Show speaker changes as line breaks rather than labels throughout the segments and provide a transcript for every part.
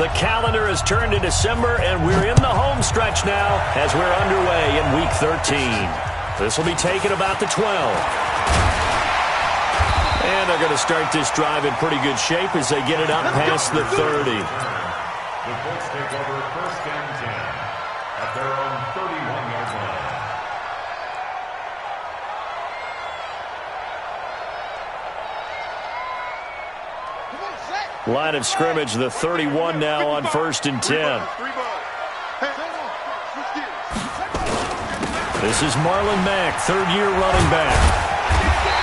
The calendar has turned to December, and we're in the home stretch now as we're underway in Week 13. This will be taken about the 12. And they're going to start this drive in pretty good shape as they get it up past the 30.
The Colts take over first and 10 at their own 31-yard line.
Line of scrimmage, the 31 now on first and 10. This is Marlon Mack, third-year running back.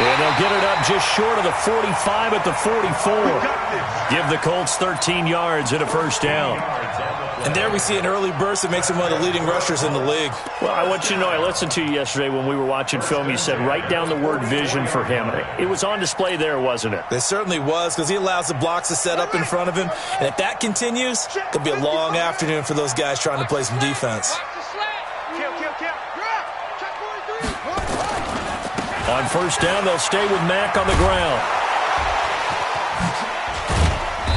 And they'll get it up just short of the 45 at the 44. Give the Colts 13 yards and a first down.
And there we see an early burst that makes him one of the leading rushers in the league.
Well, I want you to know, I listened to you yesterday when we were watching film. You said write down the word vision for him. It was on display there, wasn't it?
It certainly was, because he allows the blocks to set up in front of him. And if that continues, it'll be a long afternoon for those guys trying to play some defense.
On first down, they'll stay with Mack on the ground.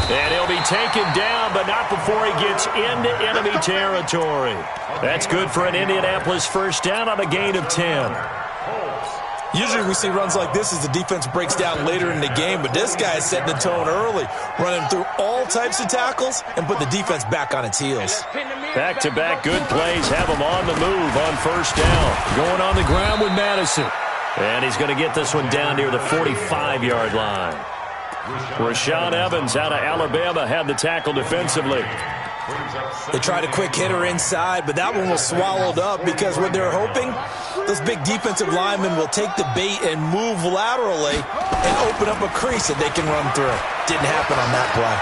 And he'll be taken down, but not before he gets into enemy territory. That's good for an Indianapolis first down on a gain of 10.
Usually we see runs like this as the defense breaks down later in the game, but this guy is setting the tone early, running through all types of tackles and put the defense back on its heels.
Back-to-back good plays have him on the move on first down. Going on the ground with Madison. And he's going to get this one down near the 45-yard line. Rashaan Evans out of Alabama had the tackle defensively.
They tried a quick hitter inside, but that one was swallowed up because what they're hoping, those big defensive linemen will take the bait and move laterally and open up a crease that they can run through. Didn't happen on that play.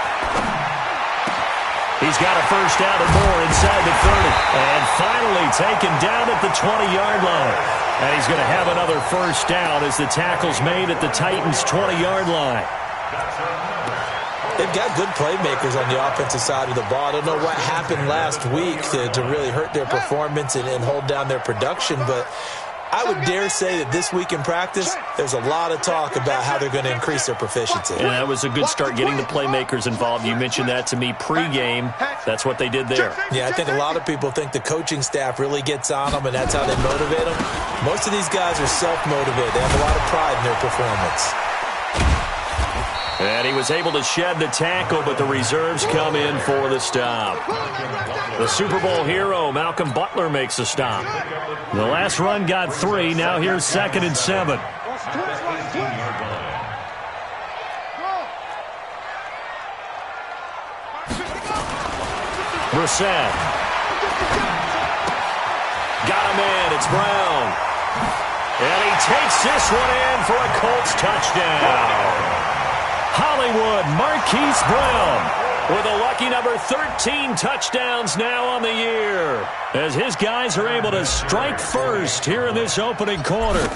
He's got a first down and more inside the 30. And finally taken down at the 20-yard line. And he's going to have another first down as the tackle's made at the Titans' 20-yard line.
They've got good playmakers on the offensive side of the ball. I don't know what happened last week to really hurt their performance and hold down their production, but I would dare say that this week in practice, there's a lot of talk about how they're going to increase their proficiency.
And that was a good start getting the playmakers involved. You mentioned that to me pregame. That's what they did there.
Yeah, I think a lot of people think the coaching staff really gets on them, and that's how they motivate them. Most of these guys are self-motivated. They have a lot of pride in their performance.
And he was able to shed the tackle, but the reserves come in for the stop. The Super Bowl hero, Malcolm Butler, makes a stop. The last run got 3. Now here's 2nd and 7. Brissett. Got him in. It's Brown. And he takes this one in for a Colts touchdown. Hollywood Marquise Brown with a lucky number 13 touchdowns now on the year as his guys are able to strike first here in this opening quarter.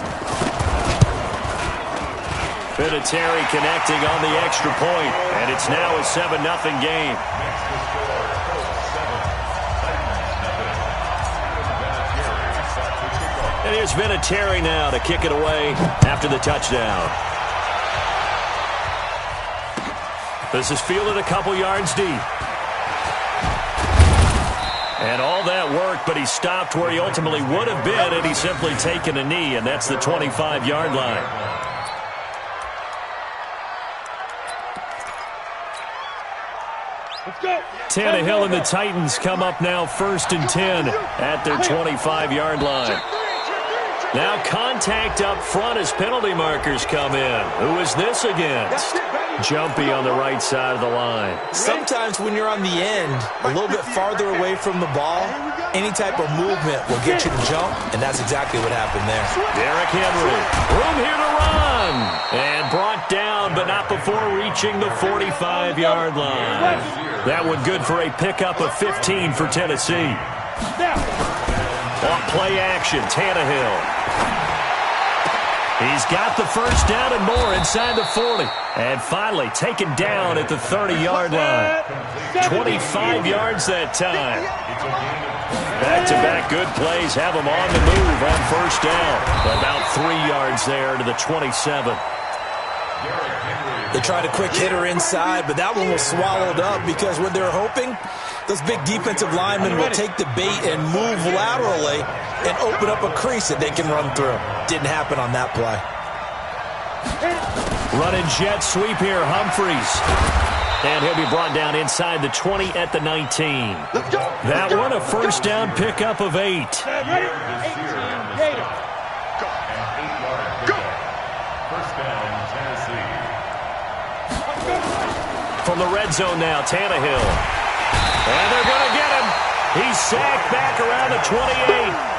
Vinatieri connecting on the extra point, and it's now a 7-0 game. And here's Vinatieri now to kick it away after the touchdown. This is fielded a couple yards deep. And all that worked, but he stopped where he ultimately would have been had he simply taken a knee, and that's the 25-yard line. Tannehill and the Titans come up now 1st and 10 at their 25-yard line. Now contact up front as penalty markers come in. Who is this against? Jumpy on the right side of the line.
Sometimes when you're on the end, a little bit farther away from the ball, any type of movement will get you to jump, and that's exactly what happened there.
Derrick Henry, room here to run. And brought down, but not before reaching the 45-yard line. That one good for a pickup of 15 for Tennessee. On play action, Tannehill. He's got the first down and more inside the 40. And finally taken down at the 30-yard line. 25 yards that time. Back-to-back good plays have him on the move on first down. About 3 yards there to the 27.
Derrick Henry
They tried a quick hitter inside, but that one was swallowed up because what they're hoping, those big defensive linemen will take the bait and move laterally and open up a crease that they can run through. Didn't happen on that play.
Running jet sweep here, Humphries. And he'll be brought down inside the 20 at the 19. That one a first down pickup of 8. From the red zone now, Tannehill. And they're going to get him. He's sacked back around the 28.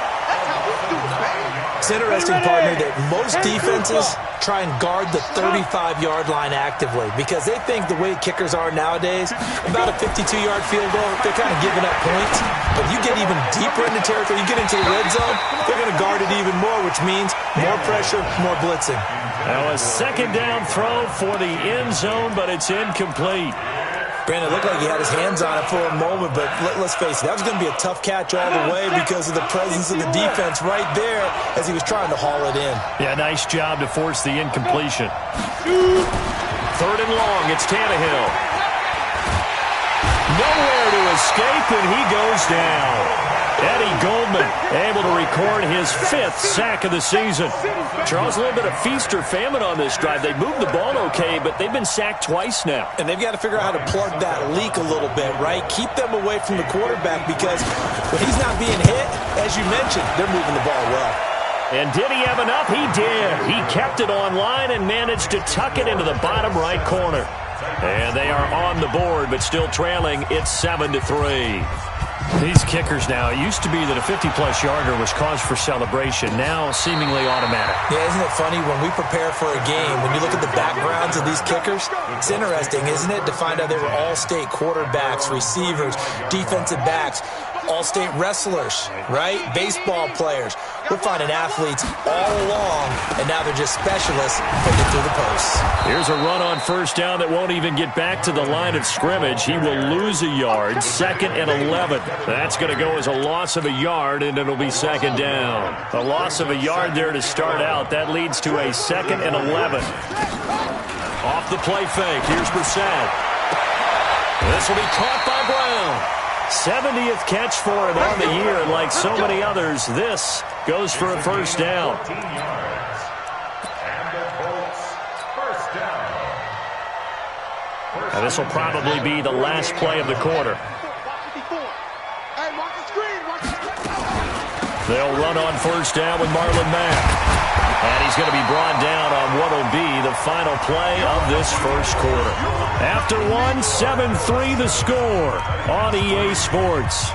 It's interesting, partner, that most defenses try and guard the 35-yard line actively because they think the way kickers are nowadays, about a 52-yard field goal, they're kind of giving up points. But you get even deeper into territory, you get into the red zone, they're going to guard it even more, which means more pressure, more blitzing.
Now a second down throw for the end zone, but it's incomplete.
Brandon, it looked like he had his hands on it for a moment, but let's face it, that was going to be a tough catch all the way because of the presence of the defense right there as he was trying to haul it in.
Yeah, nice job to force the incompletion. Third and long, it's Tannehill. Nowhere to escape, and he goes down. Eddie Goldman able to record his 5th sack of the season. Charles, a little bit of feast or famine on this drive. They moved the ball okay, but they've been sacked twice now.
And they've got to figure out how to plug that leak a little bit, right? Keep them away from the quarterback because when he's not being hit, as you mentioned, they're moving the ball well.
And did he have enough? He did. He kept it on line and managed to tuck it into the bottom right corner. And they are on the board, but still trailing. It's 7-3. These kickers now, it used to be that a 50-plus yarder was cause for celebration. Now seemingly automatic.
Yeah, isn't it funny when we prepare for a game, when you look at the backgrounds of these kickers, it's interesting, isn't it, to find out they were all-state quarterbacks, receivers, defensive backs, all-state wrestlers, right? Baseball players. We're finding athletes all along, and now they're just specialists putting it through the posts.
Here's a run on first down that won't even get back to the line of scrimmage. He will lose a yard. 2nd and 11. That's going to go as a loss of a yard, and it'll be 2nd down. A loss of a yard there to start out. That leads to a 2nd and 11. Off the play fake. Here's Brissett. This will be caught by Brown. 70th catch for him on the year, and like so many others, this goes for a first down. And this will probably be the last play of the quarter. They'll run on first down with Marlon Mack. And he's going to be brought down on what will be the final play of this first quarter. After 7-3 the score on EA Sports.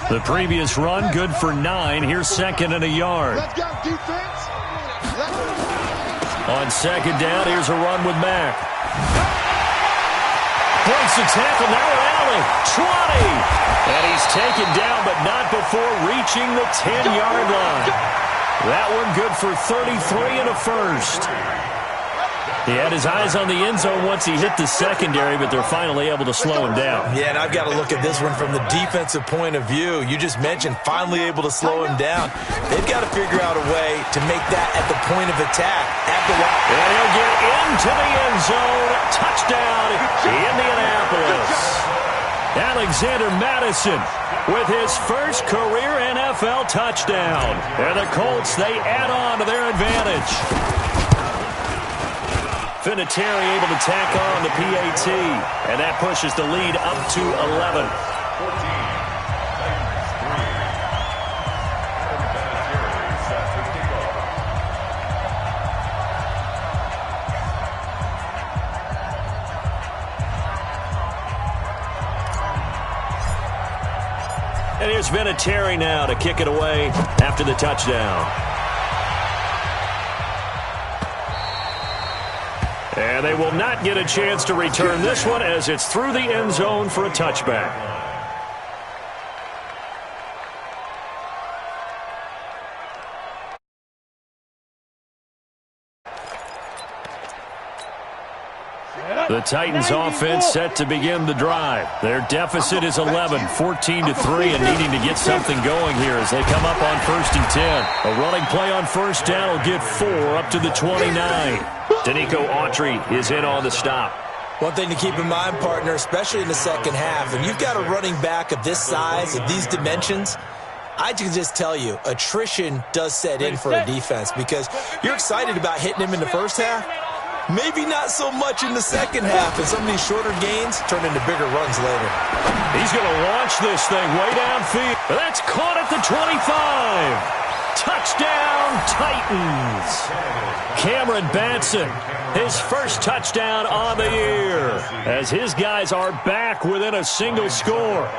The previous run good for 9. Here's 2nd and a yard.
Let's go, defense.
On 2nd down, here's a run with Mack. Breaks the tackle, now Allen. 20. And he's taken down, but not before reaching the 10-yard line. That one good for 33 and a first. He had his eyes on the end zone once he hit the secondary, but they're finally able to slow him down.
Yeah, and I've got to look at this one from the defensive point of view. You just mentioned finally able to slow him down. They've got to figure out a way to make that at the point of attack.
And he'll get into the end zone. Touchdown, Indianapolis. Alexander Madison with his first career NFL touchdown. And the Colts, they add on to their advantage. Vinatieri able to tack on the PAT, and that pushes the lead up to 11. And here's Vinatieri now to kick it away after the touchdown. And they will not get a chance to return this one as it's through the end zone for a touchback. The Titans offense set to begin the drive. Their deficit is 11, 14-3, and needing to get something going here as they come up on 1st and 10. A running play on 1st down will get 4 up to the 29. Danico Autry is in on the stop.
One thing to keep in mind, partner, especially in the second half, and you've got a running back of this size, of these dimensions, I can just tell you, attrition does set in for a defense because you're excited about hitting him in the first half. Maybe not so much in the second half, and some of these shorter gains turn into bigger runs later.
He's going to launch this thing way downfield. But that's caught at the 25. Touchdown, Titans. Cameron Batson, his first touchdown on the year, as his guys are back within a single score.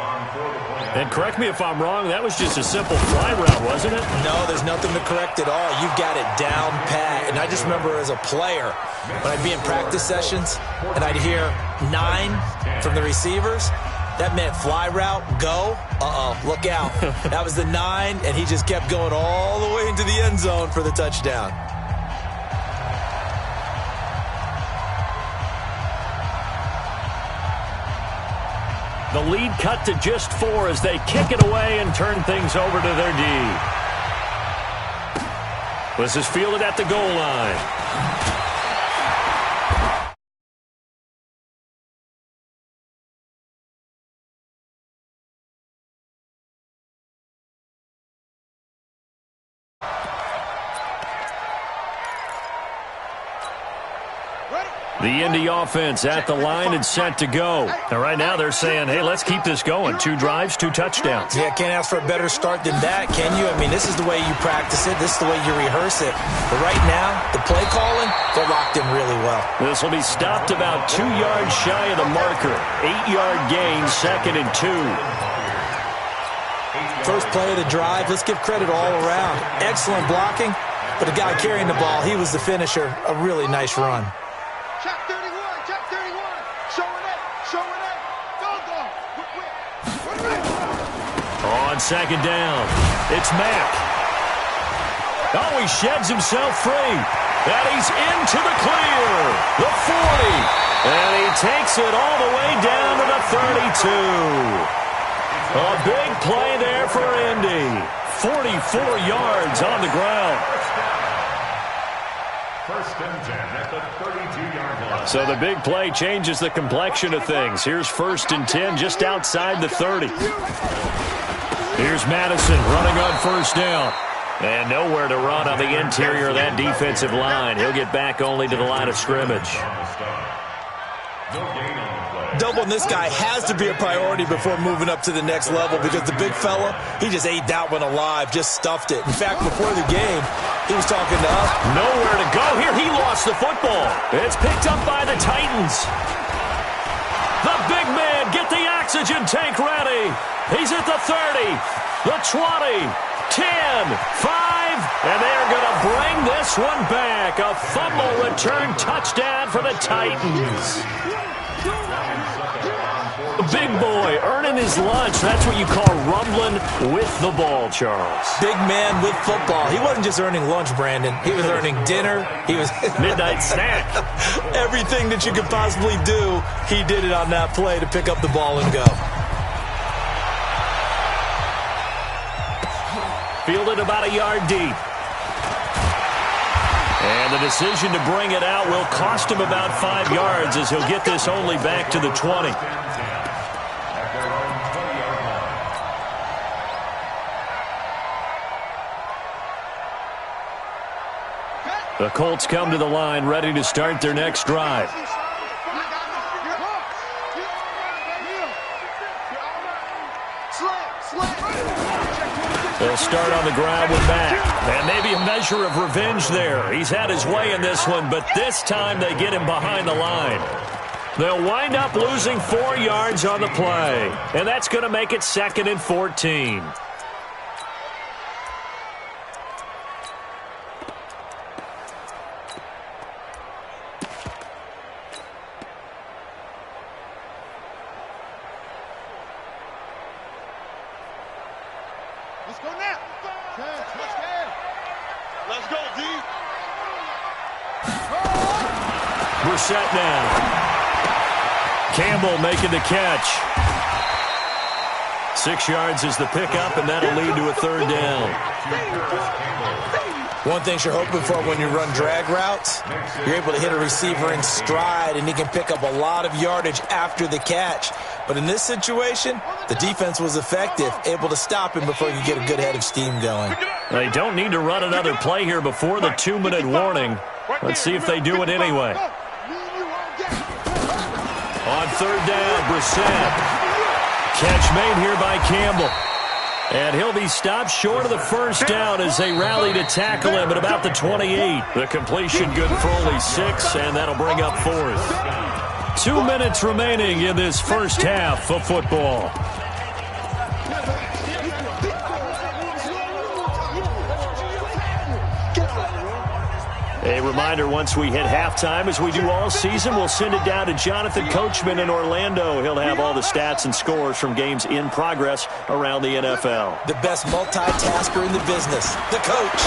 And correct me if I'm wrong, that was just a simple fly route, wasn't it?
No, there's nothing to correct at all. You've got it down pat. And I just remember as a player, when I'd be in practice sessions and I'd hear 9 from the receivers, that meant fly route, go, look out. That was the 9, and he just kept going all the way into the end zone for the touchdown.
The lead cut to just 4 as they kick it away and turn things over to their D. This is fielded at the goal line. The Indy offense at the line and set to go. And right now they're saying, hey, let's keep this going. 2 drives, 2 touchdowns.
Yeah, can't ask for a better start than that, can you? I mean, this is the way you practice it. This is the way you rehearse it. But right now, the play calling, they're locked in really well.
This will be stopped about 2 yards shy of the marker. 8-yard gain, 2nd and 2.
First play of the drive, let's give credit all around. Excellent blocking, but the guy carrying the ball, he was the finisher. A really nice run.
Check 31, check 31. Showing it. Go.
On 2nd down, it's Mack. Oh, he sheds himself free. And he's into the clear. The 40. And he takes it all the way down to the 32. A big play there for Indy. 44 yards on the ground.
1st and 10 at the 32-yard line.
So the big play changes the complexion of things. Here's 1st and 10 just outside the 30. Here's Madison running on 1st down. And nowhere to run on the interior of that defensive line. He'll get back only to the line of scrimmage.
No gain on the play.
Doubling this guy has to be a priority before moving up to the next level because the big fella, he just ate that one alive, just stuffed it. In fact, before the game, he was talking to us.
Nowhere to go here. He lost the football. It's picked up by the Titans. The big man, get the oxygen tank ready. He's at the 30, the 20, 10, 5, and they're going to bring this one back. A fumble return touchdown for the Titans. Big boy earning his lunch. That's what you call rumbling with the ball, Charles.
Big man with football. He wasn't just earning lunch, Brandon. He was earning dinner. He was
midnight snack.
Everything that you could possibly do, he did it on that play to pick up the ball and go.
Fielded about a yard deep. And the decision to bring it out will cost him about 5 yards as he'll get this only back to the 20. The Colts come to the line ready to start their next drive. They'll start on the ground with Mack. And maybe a measure of revenge there. He's had his way in this one, but this time they get him behind the line. They'll wind up losing 4 yards on the play. And that's going to make it 2nd and 14.
Let's go now. Let's go, D.
We're set now. Campbell making the catch. 6 yards is the pickup, and that'll lead to a third down.
One thing you're hoping for when you run drag routes, you're able to hit a receiver in stride, and he can pick up a lot of yardage after the catch. But in this situation, the defense was effective, able to stop him before you get a good head of steam going.
They don't need to run another play here before the 2-minute warning. Let's see if they do it anyway. On third down, Brissett. Catch made here by Campbell. And he'll be stopped short of the first down as they rally to tackle him at about the 28. The completion good for only 6, and that'll bring up 4th. 2 minutes remaining in this first half of football. A reminder, once we hit halftime, as we do all season, we'll send it down to Jonathan Coachman in Orlando. He'll have all the stats and scores from games in progress around the NFL.
The best multitasker in the business, the coach.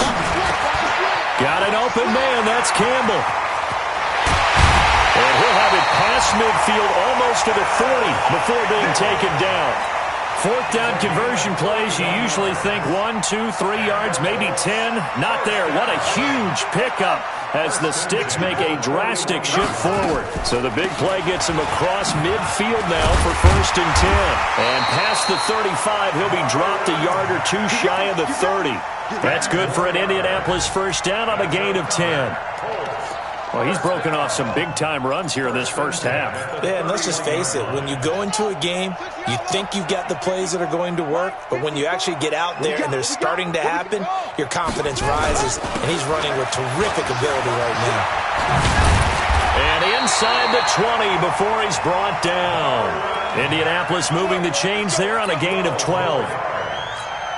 Got an open man, that's Campbell. And he'll have it past midfield almost to the 40 before being taken down. 4th down conversion plays, you usually think 1, 2, 3 yards, maybe 10. Not there. What a huge pickup as the sticks make a drastic shift forward. So the big play gets him across midfield now for 1st and 10. And past the 35, he'll be dropped a yard or 2 shy of the 30. That's good for an Indianapolis first down on a gain of 10. Well, he's broken off some big-time runs here in this first half.
Yeah, and let's just face it. When you go into a game, you think you've got the plays that are going to work, but when you actually get out there and they're starting to happen, your confidence rises, and he's running with terrific ability right now.
And inside the 20 before he's brought down. Indianapolis moving the chains there on a gain of 12.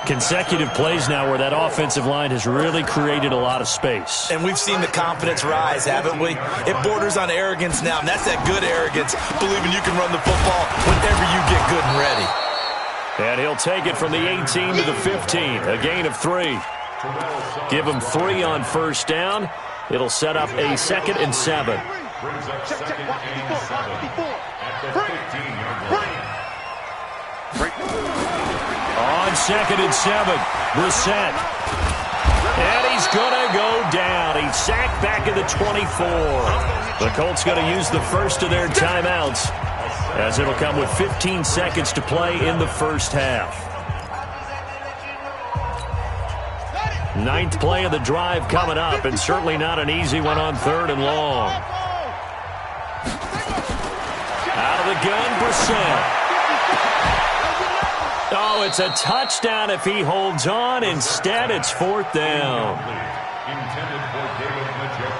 Consecutive plays now where that offensive line has really created a lot of space.
And we've seen the confidence rise, haven't we? It borders on arrogance now, and that's that good arrogance, believing you can run the football whenever you get good and ready.
And he'll take it from the 18 to the 15, a gain of 3. Give him 3 on first down. It'll set up a 2nd and 7.
Brings up 2nd and 7 at the 15-yard line.
On 2nd and 7, Brissett. And he's going to go down. He's sacked back at the 24. The Colts going to use the first of their timeouts as it'll come with 15 seconds to play in the first half. 9th play of the drive coming up, and certainly not an easy one on 3rd and long. Out of the gun, Brissett. Oh, it's a touchdown if he holds on. Instead, it's 4th down.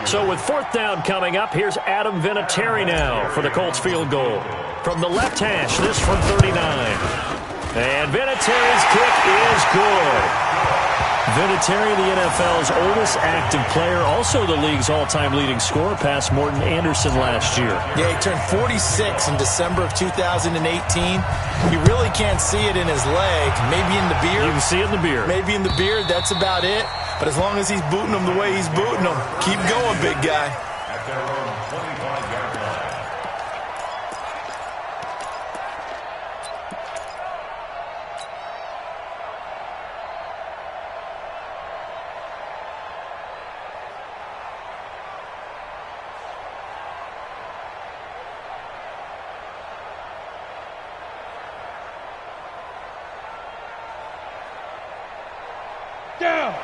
So with 4th down coming up, here's Adam Vinatieri now for the Colts field goal. From the left hash, this from 39. And Vinatieri's kick is good. Vinatieri, the NFL's oldest active player, also the league's all-time leading scorer, past Morton Anderson last year.
Yeah, he turned 46 in December of 2018. You really can't see it in his leg. Maybe in the beard.
You can see it in the beard.
Maybe in the beard, that's about it. But as long as he's booting them the way he's booting them, keep going, big guy.
At their own 25-yard line.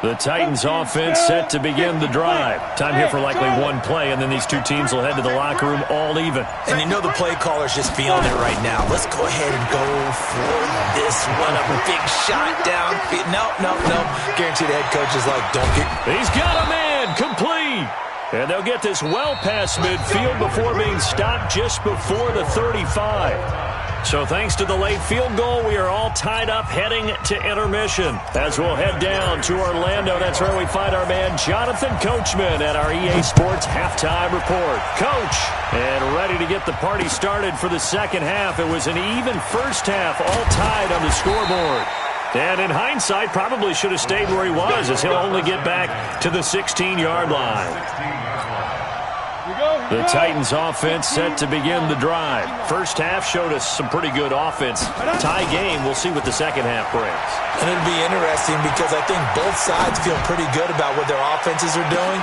The Titans offense set to begin the drive. Time here for likely one play, and then these two teams will head to the locker room all even.
And you know the play caller's just feeling it right now. Let's go ahead and go for this one. A big shot down. No. Guaranteed the head coach is like, don't get...
He's got a man. Complete. And they'll get this well past midfield before being stopped just before the 35. So thanks to the late field goal, we are all tied up heading to intermission. As we'll head down to Orlando, that's where we find our man Jonathan Coachman at our EA Sports Halftime Report. Coach, and ready to get the party started for the second half. It was an even first half, all tied on the scoreboard. And in hindsight, probably should have stayed where he was, as he'll only get back to the 16-yard line. The Titans offense set to begin the drive. First half showed us some pretty good offense. Tie game, we'll see what the second half brings.
And it'll be interesting because I think both sides feel pretty good about what their offenses are doing.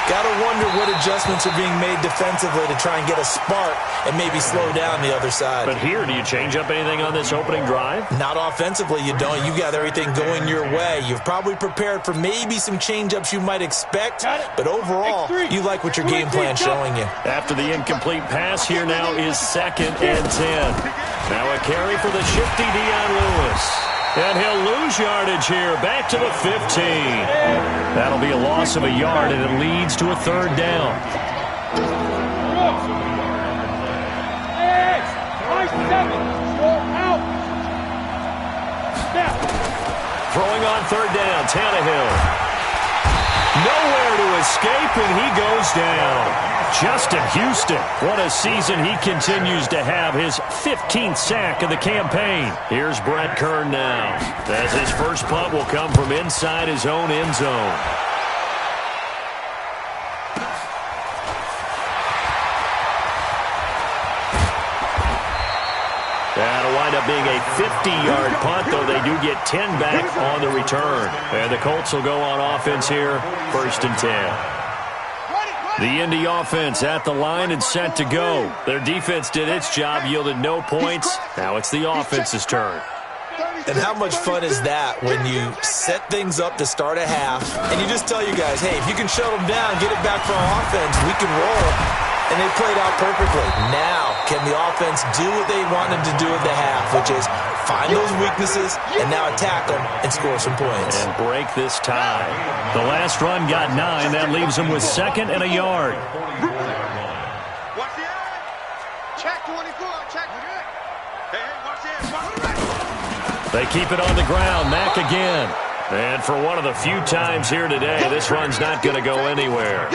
Got to wonder what adjustments are being made defensively to try and get a spark and maybe slow down the other side.
But here, do you change up anything on this opening drive?
Not offensively, you don't. You got everything going your way. You've probably prepared for maybe some change-ups you might expect, but overall, you like what your game plan's showing you.
After the incomplete pass, here now is 2nd and 10. Now a carry for the shifty Dion Lewis. And he'll lose yardage here, back to the 15. That'll be a loss of a yard, and it leads to a 3rd down. Throwing on 3rd down, Tannehill. Nowhere to escape, and he goes down. Justin Houston, what a season he continues to have, his 15th sack of the campaign. Here's Brett Kern now, as his first punt will come from inside his own end zone. That'll wind up being a 50-yard punt, though they do get 10 back on the return. And the Colts will go on offense here, 1st and 10. The Indy offense at the line and set to go. Their defense did its job, yielded no points. Now it's the offense's turn.
And how much fun is that when you set things up to start a half, and you just tell you guys, hey, if you can shut them down, get it back for our offense, we can roll. And they played out perfectly. Now, can the offense do what they wanted to do at the half, which is find those weaknesses and now attack them and score some points.
And break this tie. The last run got 9. That leaves them with 2nd and a yard.
Watch the edge. Check 24. Check. Hey, watch it.
They keep it on the ground. Mack again. And for one of the few times here today, this run's not going to go anywhere.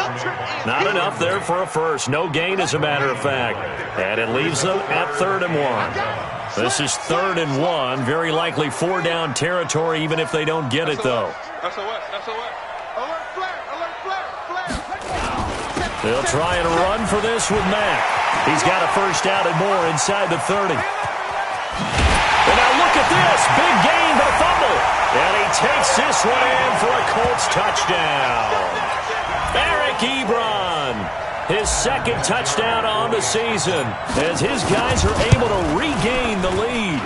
Not enough there for a first. No gain, as a matter of fact. And it leaves them at 3rd and 1. This is 3rd and 1. Very likely 4-down territory, even if they don't get it, though. They'll try and run for this with Mack. He's got a first down and more inside the 30. And now look at this. Big gain, but a fumble. And he takes this one in for a Colts touchdown. Eric Ebron, his 2nd touchdown on the season, as his guys are able to regain the lead.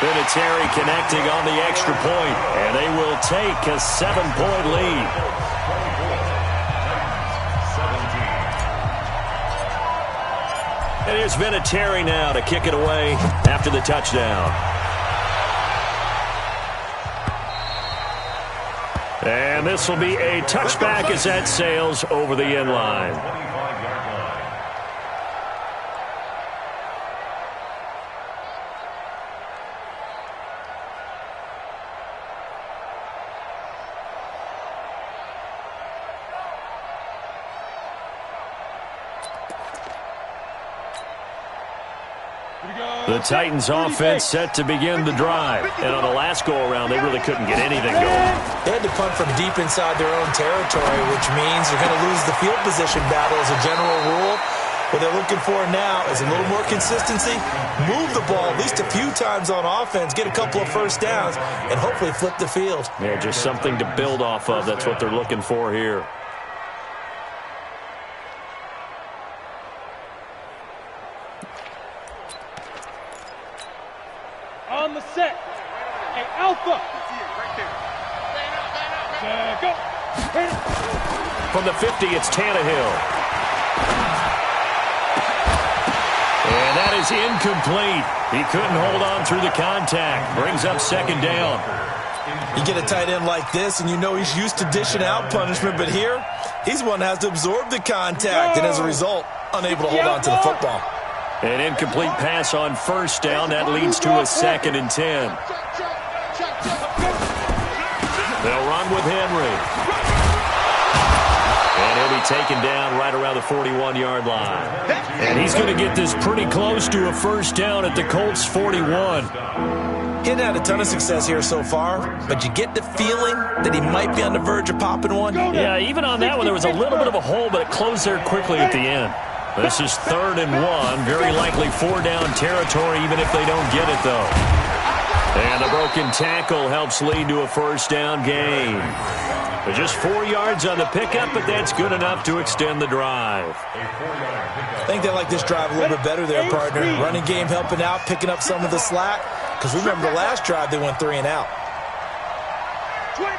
Vinatieri connecting on the extra point, and they will take a 7-point lead. And here's Vinatieri now to kick it away after the touchdown. And this will be a touchback as that sails over the end line. The Titans offense set to begin the drive. And on the last go-around, they really couldn't get anything going.
They had to punt from deep inside their own territory, which means they're going to lose the field position battle as a general rule. What they're looking for now is a little more consistency, move the ball at least a few times on offense, get a couple of first downs, and hopefully flip the field.
Yeah, just something to build off of. That's what they're looking for here.
On the set. Hey, Alpha. Go.
From the 50, it's Tannehill. And that is incomplete. He couldn't hold on through the contact. Brings up 2nd down.
You get a tight end like this, and you know he's used to dishing out punishment, but here, he's one that has to absorb the contact, and as a result, unable to hold on to the football.
An incomplete pass on 1st down. That leads to a 2nd and 10. They'll run with Henry. And he'll be taken down right around the 41-yard line. And he's going to get this pretty close to a first down at the Colts 41.
He hadn't had a ton of success here so far, but you get the feeling that he might be on the verge of popping one.
Yeah, even on that one, there was a little bit of a hole, but it closed there quickly at the end. This is 3rd and 1. Very likely 4-down territory, even if they don't get it, though. And a broken tackle helps lead to a 1st down gain. Just 4 yards on the pickup, but that's good enough to extend the drive.
I think they like this drive a little bit better there, partner. Running game helping out, picking up some of the slack. Because remember the last drive, they went 3 and out.
25.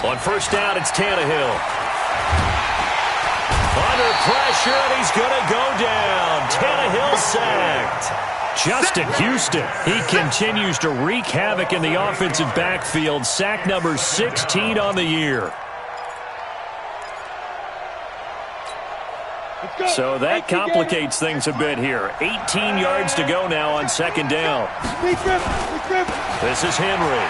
On 1st down, it's Tannehill. Under pressure, and he's going to go down. Tannehill sacked. Justin Houston, he continues to wreak havoc in the offensive backfield. Sack number 16 on the year. So that complicates things a bit here. 18 yards to go now on 2nd down. This is Henry.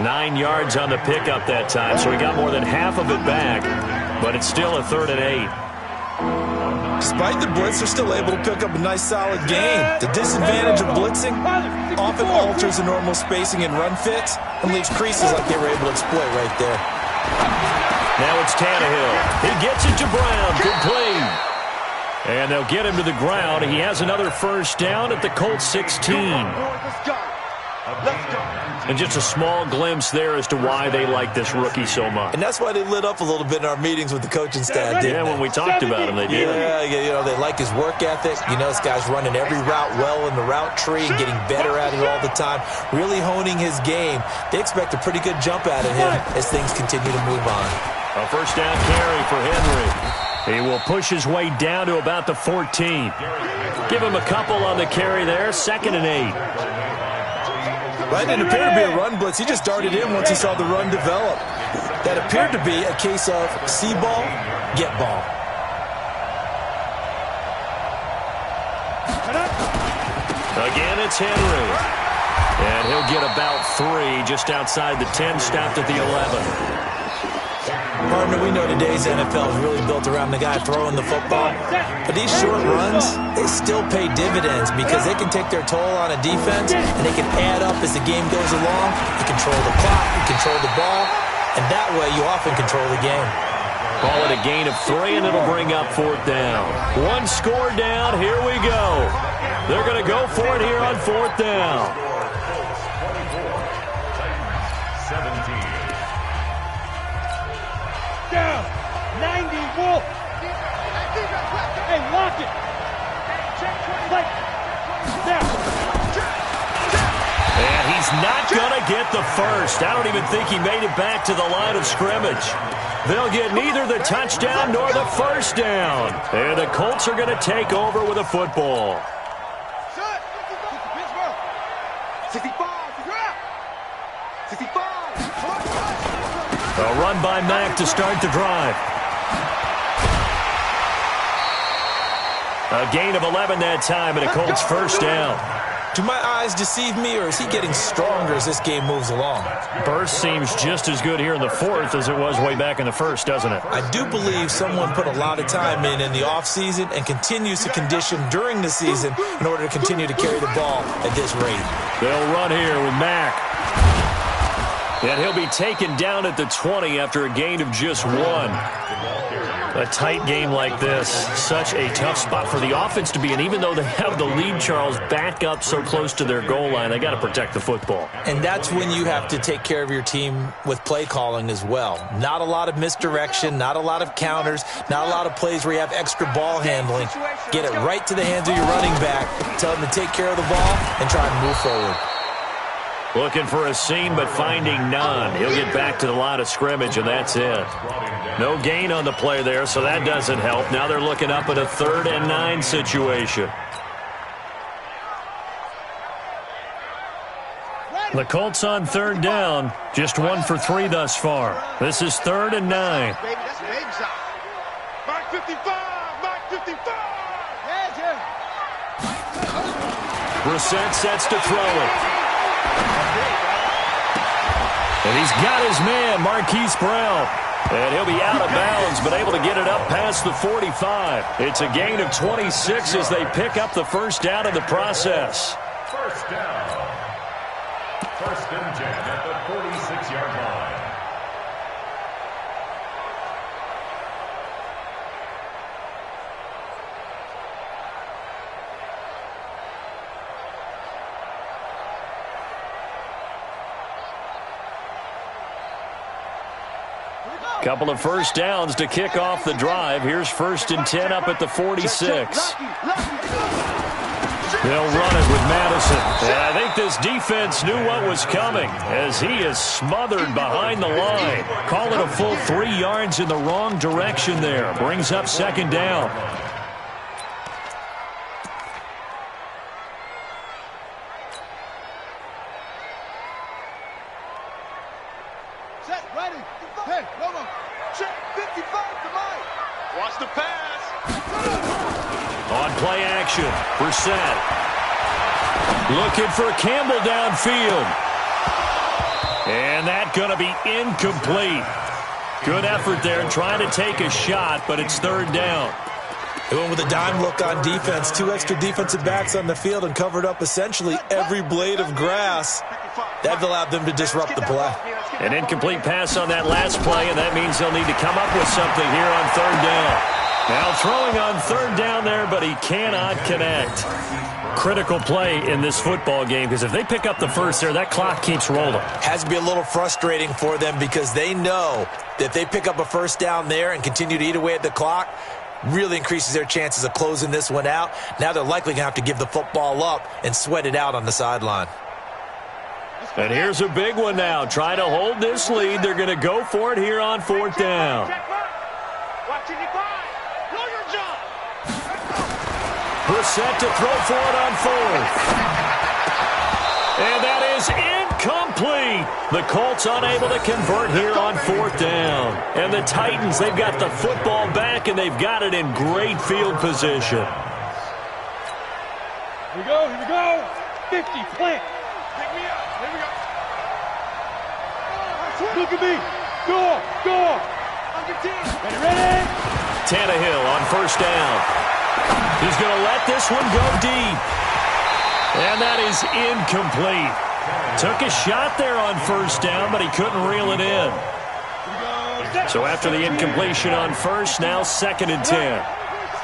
9 yards on the pickup that time, so he got more than half of it back, but it's still a 3rd and 8.
Despite the blitz, they're still able to pick up a nice, solid gain. The disadvantage of blitzing often alters the normal spacing and run fits and leaves creases like they were able to exploit right there.
Now it's Tannehill. He gets it to Brown. Complete. And they'll get him to the ground. He has another 1st down at the Colts 16. And just a small glimpse there as to why they like this rookie so much.
And that's why they lit up a little bit in our meetings with the coaching staff, didn't they?
When we talked about him, they did.
Yeah, you know, they like his work ethic. You know, this guy's running every route well in the route tree and getting better at it all the time, really honing his game. They expect a pretty good jump out of him as things continue to move on.
A 1st down carry for Henry. He will push his way down to about the 14. Give him a couple on the carry there. 2nd and 8.
Right, it appeared to be a run blitz. He just darted in once he saw the run develop. That appeared to be a case of see ball, get ball.
Again, it's Henry. And he'll get about 3 just outside the 10, stopped at the 11.
Partner, we know today's NFL is really built around the guy throwing the football. But these short runs, they still pay dividends because they can take their toll on a defense and they can add up as the game goes along. You control the clock, you control the ball, and that way you often control the game.
Call it a gain of 3, and it'll bring up 4th down. 1 score down. Here we go. They're going to go for it here on 4th down.
17.
Down. 90, Wolf. Hey, lock it. Like, down.
And he's not going to get the 1st. I don't even think he made it back to the line of scrimmage. They'll get neither the touchdown nor the 1st down. And the Colts are going to take over with a football.
65.
A run by Mack to start the drive. A gain of 11 that time, and a Colts 1st down.
Do my eyes deceive me, or is he getting stronger as this game moves along?
Burst seems just as good here in the 4th as it was way back in the 1st, doesn't it?
I do believe someone put a lot of time in the offseason and continues to condition during the season in order to continue to carry the ball at this rate.
They'll run here with Mack. And he'll be taken down at the 20 after a gain of just 1. A tight game like this, such a tough spot for the offense to be in. Even though they have the lead, Charles, back up so close to their goal line, they got to protect the football.
And that's when you have to take care of your team with play calling as well. Not a lot of misdirection, not a lot of counters, not a lot of plays where you have extra ball handling. Get it right to the hands of your running back, tell them to take care of the ball, and try and move forward.
Looking for a seam, but finding none. He'll get back to the line of scrimmage, and that's it. No gain on the play there, so that doesn't help. Now they're looking up at a 3rd and 9 situation. The Colts on 3rd down. Just 1 for 3 thus far. This is 3rd and 9.
Baby, that's a baby shot. Mark 55! Mark 55!
Brissett sets to throw it. And he's got his man, Marquise Brown. And he'll be out of bounds, but able to get it up past the 45. It's a gain of 26 as they pick up the first down in the process.
First down. First and 10 at the 46-yard line.
Couple of first downs to kick off the drive. Here's first and 10 up at the 46. They'll run it with Madison. And I think this defense knew what was coming as he is smothered behind the line. Call it a full 3 yards in the wrong direction there. Brings up second down.
Set, ready. Hey, Lomo. Check 55 to Mike. Watch the pass.
On play action, Brissett. Looking for Campbell downfield. And that's going to be incomplete. Good effort there trying to take a shot, but it's third down.
They went with a dime look on defense. 2 extra defensive backs on the field and covered up essentially every blade of grass. That allowed them to disrupt the play.
An incomplete pass on that last play, and that means they'll need to come up with something here on third down. Now throwing on third down there, but he cannot connect. Critical play in this football game, because if they pick up the first there, that clock keeps rolling.
Has to be a little frustrating for them because they know that if they pick up a first down there and continue to eat away at the clock, really increases their chances of closing this one out. Now they're likely going to have to give the football up and sweat it out on the sideline.
And here's a big one now. Trying to hold this lead. They're going to go for it here on fourth down. Brissett to throw for it on fourth. And that is incomplete. The Colts unable to convert here on fourth down. And the Titans, they've got the football back, and they've got it in great field position.
Here we go, here we go. 50, plant.
Pick me up. Here we go.
Look at me. Go, go. Ready, ready.
Tannehill on first down. He's going to let this one go deep. And that is incomplete. Took a shot there on first down, but he couldn't reel it in. So after the incompletion on first, now second and 10.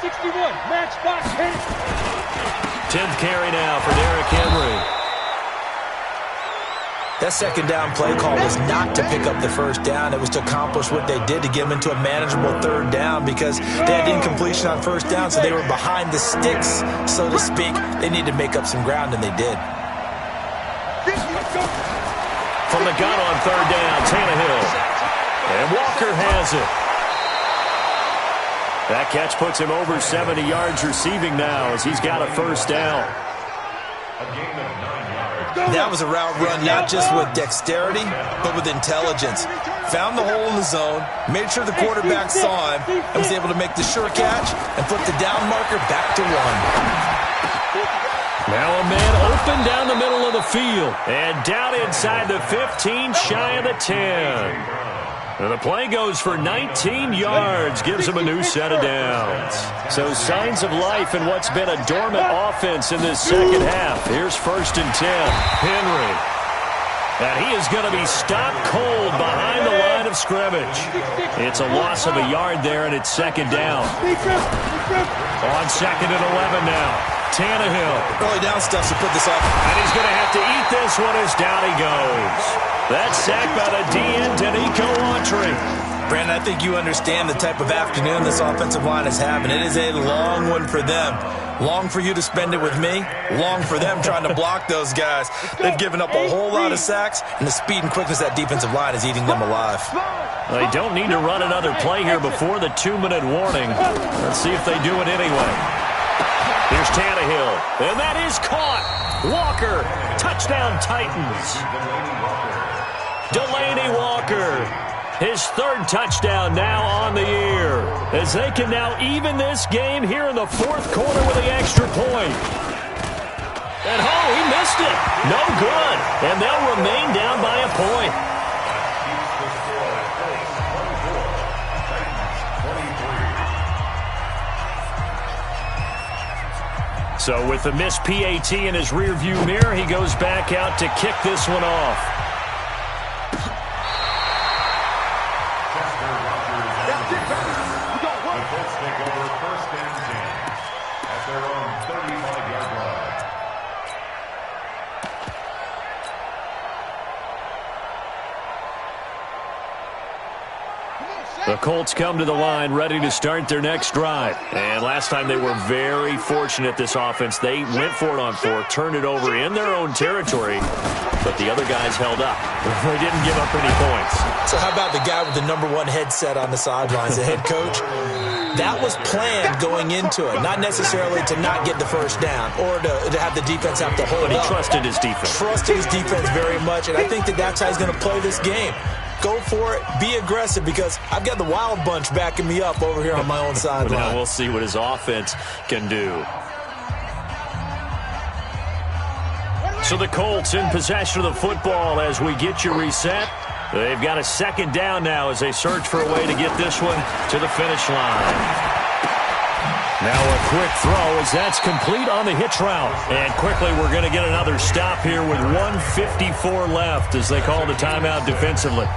61, match box, hit.
10th carry now for Derrick Henry.
That second down play call was not to pick up the first down. It was to accomplish what they did to get them into a manageable third down because they had incompletion on first down, so they were behind the sticks, so to speak. They needed to make up some ground, and they did.
From the gun on third down, Tannehill. And Walker has it. That catch puts him over 70 yards receiving now as he's got a first down.
A gain of 9 yards.
That was a route run not just with dexterity, but with intelligence. Found the hole in the zone, made sure the quarterback saw him, and was able to make the sure catch and flip the down marker back to 1.
Now a man open down the middle of the field. And down inside the 15, shy of the 10. And the play goes for 19 yards, gives him a new set of downs. So signs of life in what's been a dormant offense in this second half. Here's first and 10. Henry. And he is going to be stopped cold behind the line of scrimmage. It's a loss of a yard there, and it's second down. On second and 11 now. Tannehill.
Early down stuff to put this up.
And he's going to have to eat this one as down he goes. That's sacked by the DN, Danico Autry.
Brandon, I think you understand the type of afternoon this offensive line is having. It is a long one for them. Long for you to spend it with me. Long for them trying to block those guys. They've given up a whole lot of sacks, and the speed and quickness of that defensive line is eating them alive.
They don't need to run another play here before the 2-minute warning. Let's see if they do it anyway. Here's Tannehill, and that is caught. Walker, touchdown Titans. Delaney Walker, his third touchdown now on the year, as they can now even this game here in the fourth quarter with the extra point. And he missed it. No good, and they'll remain down by a point. So with the missed PAT in his rearview mirror, he goes back out to kick this one off.
The Colts take over first and 10 at their own 35-yard line.
The Colts come to the line ready to start their next drive. And last time they were very fortunate, this offense. They went for it on fourth, turned it over in their own territory, but the other guys held up. They didn't give up any points.
So how about the guy with the #1 headset on the sidelines, the head coach? That was planned going into it, not necessarily to not get the first down or to have the defense have to hold up.
But he trusted his defense.
Trusted his defense very much, and I think that's how he's going to play this game. Go for it. Be aggressive, because I've got the wild bunch backing me up over here on my own sideline.
Now we'll see what his offense can do. So the Colts in possession of the football as we get you reset. They've got a second down now as they search for a way to get this one to the finish line. Now a quick throw as that's complete on the hitch route. And quickly we're going to get another stop here with 1:54 left as they call the timeout defensively.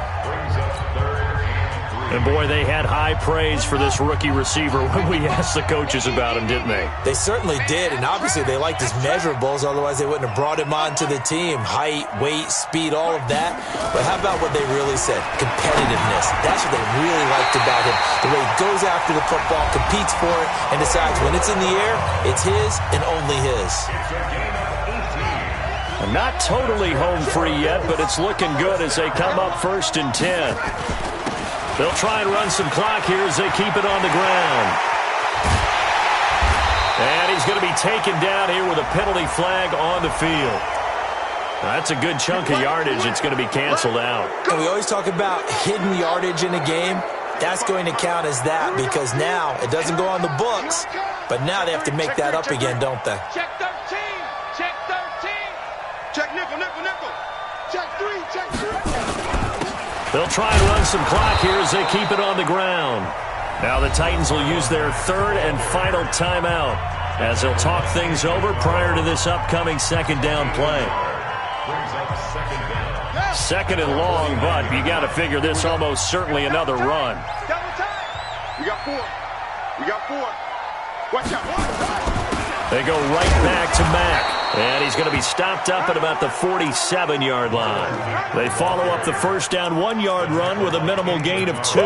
And, boy, they had high praise for this rookie receiver when we asked the coaches about him, didn't they?
They certainly did, and obviously they liked his measurables. Otherwise, they wouldn't have brought him onto the team. Height, weight, speed, all of that. But how about what they really said? Competitiveness. That's what they really liked about him. The way he goes after the football, competes for it, and decides when it's in the air, it's his and only his.
Not totally home free yet, but it's looking good as they come up 1st and 10. They'll try and run some clock here as they keep it on the ground. And he's going to be taken down here with a penalty flag on the field. That's a good chunk of yardage. It's going to be canceled out.
And we always talk about hidden yardage in a game. That's going to count as that, because now it doesn't go on the books, but now they have to make that up again, don't they?
Check 13. Check 13.
Check nickel, nickel, nickel. Check 3, check 3.
They'll try and run some clock here as they keep it on the ground. Now the Titans will use their third and final timeout as they'll talk things over prior to this upcoming second down play. Second and long, but you got to figure this almost certainly another run.
Double time. We got 4. We got 4. Watch out.
They go right back to Mack, and he's going to be stopped up at about the 47-yard line. They follow up the first down 1-yard run with a minimal gain of 2.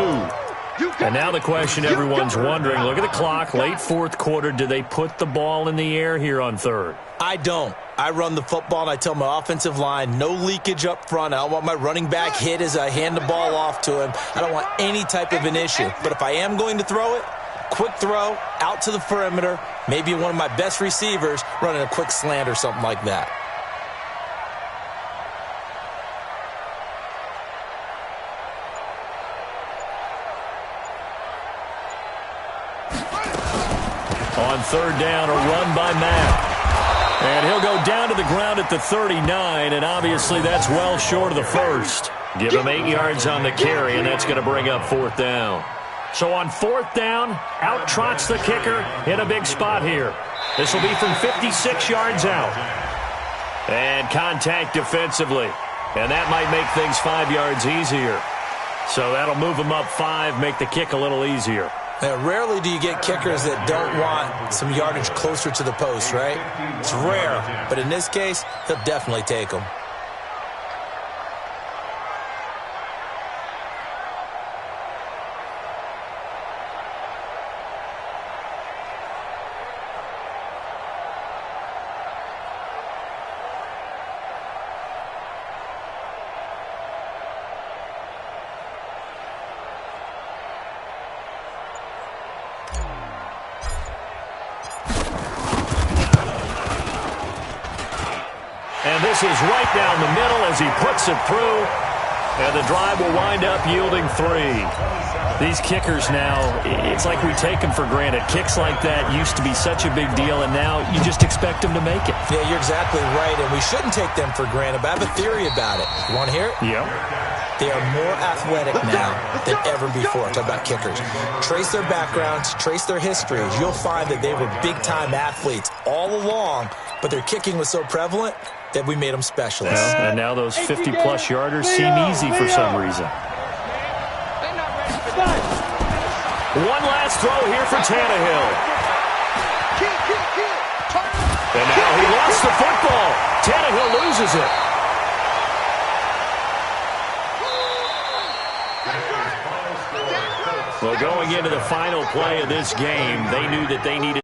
And now the question everyone's wondering, look at the clock, late fourth quarter, do they put the ball in the air here on third?
I don't. I run the football, and I tell my offensive line, no leakage up front. I don't want my running back hit as I hand the ball off to him. I don't want any type of an issue. But if I am going to throw it, quick throw, out to the perimeter, maybe one of my best receivers running a quick slant or something like that.
On third down, a run by Mack. And he'll go down to the ground at the 39, and obviously that's well short of the first. Give him 8 yards on the carry, and that's going to bring up fourth down. So on fourth down, out trots the kicker in a big spot here. This will be from 56 yards out. And contact defensively. And that might make things 5 yards easier. So that'll move them up 5, make the kick a little easier.
Now, rarely do you get kickers that don't want some yardage closer to the post, right? It's rare, but in this case, he'll definitely take them.
And this is right down the middle as he puts it through. And the drive will wind up yielding 3. These kickers now, it's like we take them for granted. Kicks like that used to be such a big deal, and now you just expect them to make it.
Yeah, you're exactly right, and we shouldn't take them for granted, but I have a theory about it. You want to hear it?
Yep.
They are more athletic now than ever before. Talk about kickers. Trace their backgrounds, trace their histories. You'll find that they were big-time athletes all along, but their kicking was so prevalent that we made them specialists.
Well, and now those 50-plus yarders seem easy for some reason. One last throw here for Tannehill. And now he lost the football. Tannehill loses it. Well, going into the final play of this game, they knew that they needed